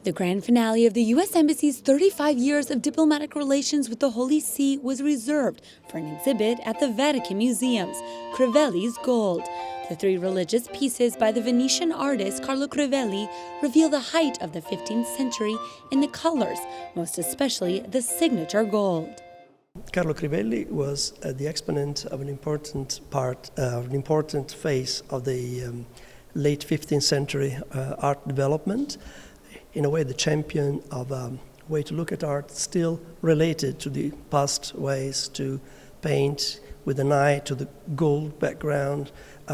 The grand finale of the U.S. Embassy's 35 years of diplomatic relations with the Holy See was reserved for an exhibit at the Vatican Museum's Crivelli's Gold. The three religious pieces by the Venetian artist Carlo Crivelli reveal the height of the 15th century in the colors, most especially the signature gold. Carlo Crivelli was the exponent of an important phase of the late 15th century art development. In a way, the champion of a way to look at art still related to the past ways to paint with an eye to the gold background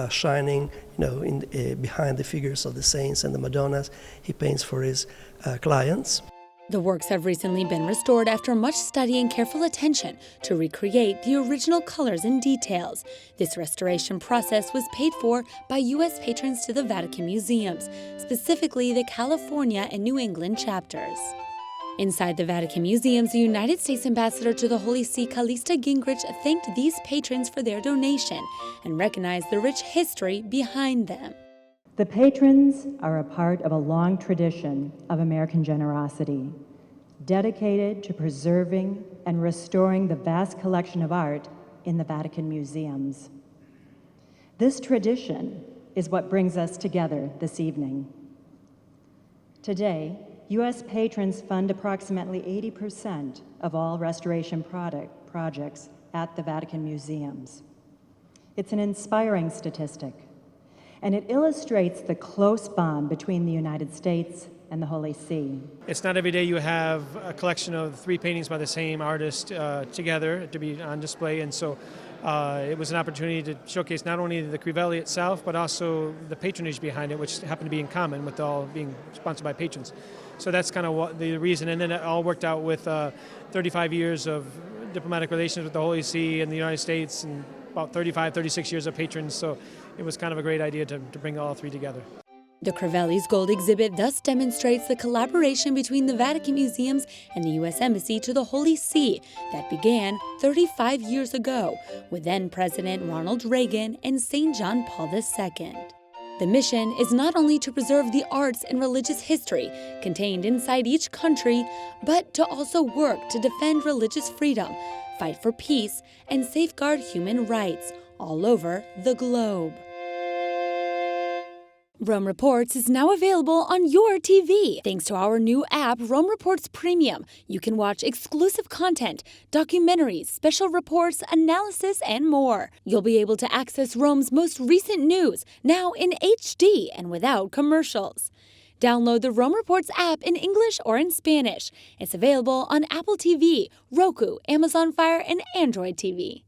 shining, behind the figures of the saints and the Madonnas he paints for his clients. The works have recently been restored after much study and careful attention to recreate the original colors and details. This restoration process was paid for by U.S. patrons to the Vatican Museums, specifically the California and New England chapters. Inside the Vatican Museums, the United States Ambassador to the Holy See, Callista Gingrich, thanked these patrons for their donation and recognized the rich history behind them. The patrons are a part of a long tradition of American generosity, dedicated to preserving and restoring the vast collection of art in the Vatican Museums. This tradition is what brings us together this evening. Today, U.S. patrons fund approximately 80% of all restoration projects at the Vatican Museums. It's an inspiring statistic, and it illustrates the close bond between the United States and the Holy See. It's not every day you have a collection of three paintings by the same artist together to be on display, and so it was an opportunity to showcase not only the Crivelli itself, but also the patronage behind it, which happened to be in common with all being sponsored by patrons. So that's kind of the reason, and then it all worked out with 35 years of diplomatic relations with the Holy See and the United States, and about 36 years of patrons, so it was kind of a great idea to bring all three together. The Crivelli's Gold exhibit thus demonstrates the collaboration between the Vatican Museums and the U.S. Embassy to the Holy See that began 35 years ago with then-President Ronald Reagan and St. John Paul II. The mission is not only to preserve the arts and religious history contained inside each country, but to also work to defend religious freedom, fight for peace, and safeguard human rights all over the globe. Rome Reports is now available on your TV. Thanks to our new app, Rome Reports Premium, you can watch exclusive content, documentaries, special reports, analysis, and more. You'll be able to access Rome's most recent news, now in HD and without commercials. Download the Rome Reports app in English or in Spanish. It's available on Apple TV, Roku, Amazon Fire, and Android TV.